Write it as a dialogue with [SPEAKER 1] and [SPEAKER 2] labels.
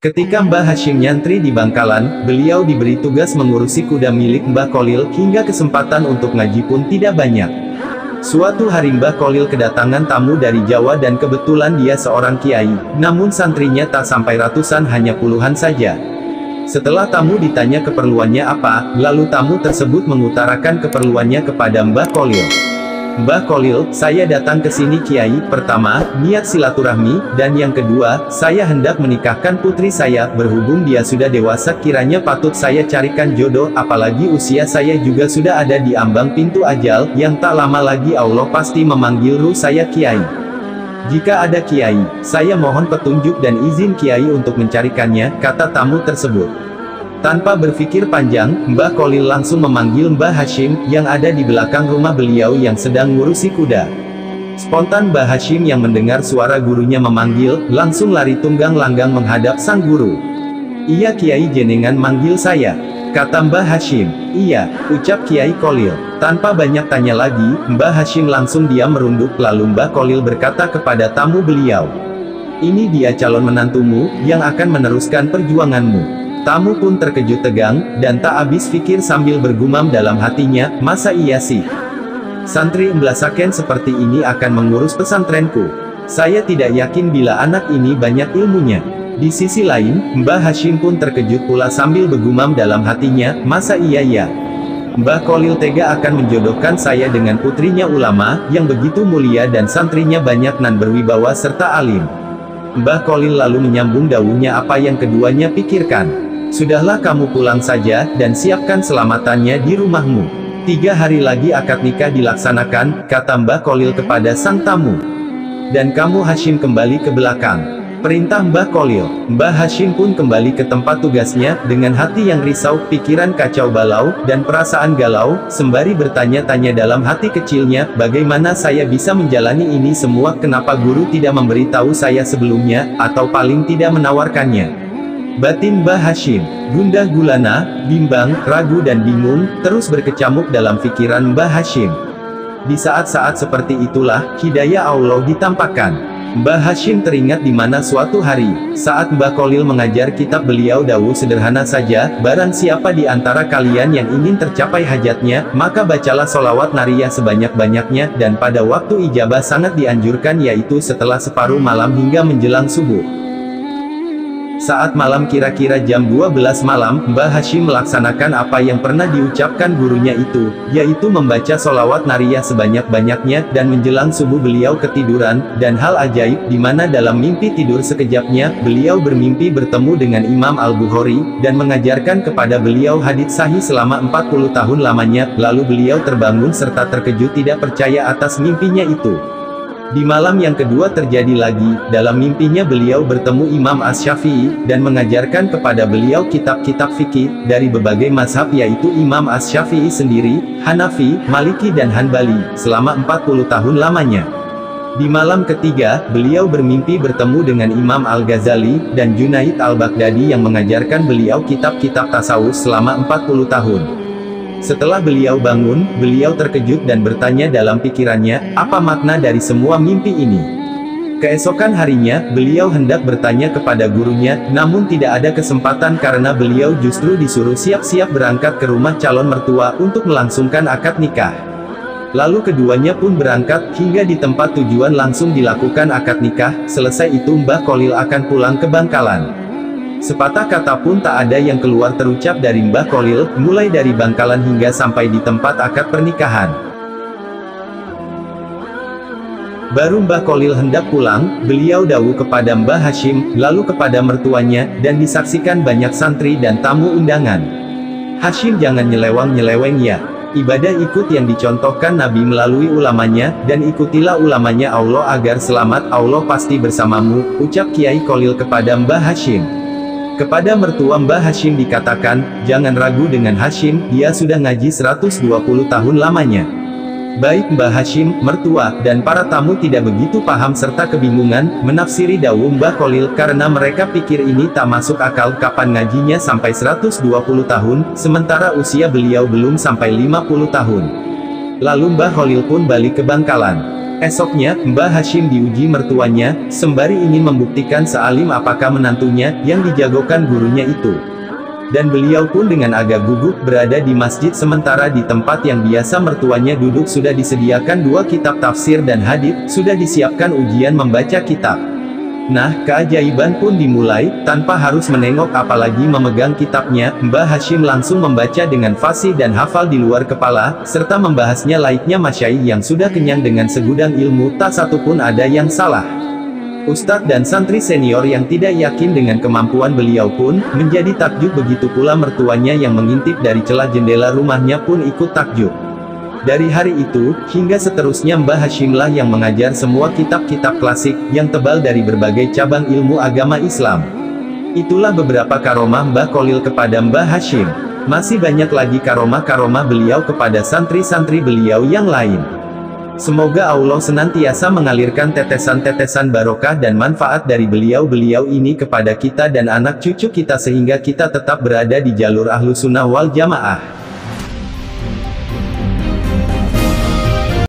[SPEAKER 1] Ketika Mbah Hashim nyantri di Bangkalan, beliau diberi tugas mengurusi kuda milik Mbah Kholil, hingga kesempatan untuk ngaji pun tidak banyak. Suatu hari Mbah Kholil kedatangan tamu dari Jawa dan kebetulan dia seorang kiai, namun santrinya tak sampai ratusan, hanya puluhan saja. Setelah tamu ditanya keperluannya apa, lalu tamu tersebut mengutarakan keperluannya kepada Mbah Kholil. Mbah Kholil, saya datang ke sini Kiai, pertama, niat silaturahmi, dan yang kedua, saya hendak menikahkan putri saya, berhubung dia sudah dewasa kiranya patut saya carikan jodoh, apalagi usia saya juga sudah ada di ambang pintu ajal, yang tak lama lagi Allah pasti memanggil ruh saya Kiai. Jika ada Kiai, saya mohon petunjuk dan izin Kiai untuk mencarikannya, kata tamu tersebut. Tanpa berpikir panjang, Mbah Kholil langsung memanggil Mbah Hashim, yang ada di belakang rumah beliau yang sedang ngurusi kuda. Spontan Mbah Hashim yang mendengar suara gurunya memanggil, langsung lari tunggang langgang menghadap sang guru. "Iya Kiai, jenengan manggil saya," kata Mbah Hashim. "Iya," ucap Kiai Kholil. Tanpa banyak tanya lagi, Mbah Hashim langsung diam merunduk, lalu Mbah Kholil berkata kepada tamu beliau, "Ini dia calon menantumu, yang akan meneruskan perjuanganmu." Tamu pun terkejut tegang, dan tak habis pikir sambil bergumam dalam hatinya, masa iya sih? Santri emblasaken seperti ini akan mengurus pesantrenku. Saya tidak yakin bila anak ini banyak ilmunya. Di sisi lain, Mbah Hashim pun terkejut pula sambil bergumam dalam hatinya, masa iya ya? Mbah Kholil tega akan menjodohkan saya dengan putrinya ulama, yang begitu mulia dan santrinya banyak nan berwibawa serta alim. Mbah Kholil lalu menyambung dawuhnya apa yang keduanya pikirkan. "Sudahlah kamu pulang saja, dan siapkan selamatannya di rumahmu. 3 hari lagi akad nikah dilaksanakan," kata Mbah Kholil kepada sang tamu. "Dan kamu Hashim kembali ke belakang," perintah Mbah Kholil. Mbah Hashim pun kembali ke tempat tugasnya, dengan hati yang risau, pikiran kacau balau, dan perasaan galau, sembari bertanya-tanya dalam hati kecilnya, bagaimana saya bisa menjalani ini semua, kenapa guru tidak memberitahu saya sebelumnya, atau paling tidak menawarkannya. Batin Mbah Hashim, gundah gulana, bimbang, ragu dan bingung, terus berkecamuk dalam pikiran Mbah Hashim. Di saat-saat seperti itulah, hidayah Allah ditampakkan. Mbah Hashim teringat di mana suatu hari, saat Mbah Kholil mengajar kitab beliau dawuh sederhana saja, barang siapa di antara kalian yang ingin tercapai hajatnya, maka bacalah sholawat nariyah sebanyak-banyaknya, dan pada waktu ijabah sangat dianjurkan yaitu setelah separuh malam hingga menjelang subuh. Saat malam kira-kira jam 12 malam, Mbah Hashim melaksanakan apa yang pernah diucapkan gurunya itu, yaitu membaca sholawat nariyah sebanyak-banyaknya, dan menjelang subuh beliau ketiduran, dan hal ajaib, di mana dalam mimpi tidur sekejapnya, beliau bermimpi bertemu dengan Imam Al-Bukhari, dan mengajarkan kepada beliau hadits sahih selama 40 tahun lamanya, lalu beliau terbangun serta terkejut tidak percaya atas mimpinya itu. Di malam yang kedua terjadi lagi, dalam mimpinya beliau bertemu Imam Asy-Syafi'i, dan mengajarkan kepada beliau kitab-kitab fikih, dari berbagai mazhab yaitu Imam Asy-Syafi'i sendiri, Hanafi, Maliki dan Hanbali, selama 40 tahun lamanya. Di malam ketiga, beliau bermimpi bertemu dengan Imam Al-Ghazali, dan Junaid Al-Baghdadi yang mengajarkan beliau kitab-kitab tasawuf selama 40 tahun. Setelah beliau bangun, beliau terkejut dan bertanya dalam pikirannya, apa makna dari semua mimpi ini? Keesokan harinya, beliau hendak bertanya kepada gurunya, namun tidak ada kesempatan karena beliau justru disuruh siap-siap berangkat ke rumah calon mertua untuk melangsungkan akad nikah. Lalu keduanya pun berangkat, hingga di tempat tujuan langsung dilakukan akad nikah. Selesai itu Mbah Kholil akan pulang ke Bangkalan. Sepatah kata pun tak ada yang keluar terucap dari Mbah Kholil, mulai dari Bangkalan hingga sampai di tempat akad pernikahan. Baru Mbah Kholil hendak pulang, beliau dawuh kepada Mbah Hashim, lalu kepada mertuanya, dan disaksikan banyak santri dan tamu undangan. "Hashim jangan nyeleweng-nyeleweng ya. Ibadah ikut yang dicontohkan Nabi melalui ulamanya, dan ikutilah ulamanya Allah agar selamat, Allah pasti bersamamu," ucap Kiai Kholil kepada Mbah Hashim. Kepada mertua Mbah Hashim dikatakan, "Jangan ragu dengan Hashim, dia sudah ngaji 120 tahun lamanya." Baik Mbah Hashim, mertua, dan para tamu tidak begitu paham serta kebingungan, menafsiri dawuh Mbah Kholil, karena mereka pikir ini tak masuk akal, kapan ngajinya sampai 120 tahun, sementara usia beliau belum sampai 50 tahun. Lalu Mbah Kholil pun balik ke Bangkalan. Esoknya, Mbah Hashim diuji mertuanya, sembari ingin membuktikan sealim apakah menantunya, yang dijagokan gurunya itu. Dan beliau pun dengan agak gugup berada di masjid sementara di tempat yang biasa mertuanya duduk sudah disediakan 2 kitab tafsir dan hadits, sudah disiapkan ujian membaca kitab. Nah, keajaiban pun dimulai, tanpa harus menengok apalagi memegang kitabnya, Mbah Hashim langsung membaca dengan fasih dan hafal di luar kepala, serta membahasnya layaknya masyaikh yang sudah kenyang dengan segudang ilmu, tak satu pun ada yang salah. Ustadz dan santri senior yang tidak yakin dengan kemampuan beliau pun, menjadi takjub, begitu pula mertuanya yang mengintip dari celah jendela rumahnya pun ikut takjub. Dari hari itu, hingga seterusnya Mbah Hashimlah yang mengajar semua kitab-kitab klasik, yang tebal dari berbagai cabang ilmu agama Islam. Itulah beberapa karomah Mbah Kholil kepada Mbah Hashim. Masih banyak lagi karomah-karomah beliau kepada santri-santri beliau yang lain. Semoga Allah senantiasa mengalirkan tetesan-tetesan barokah dan manfaat dari beliau-beliau ini kepada kita dan anak cucu kita sehingga kita tetap berada di jalur Ahlussunnah wal Jamaah.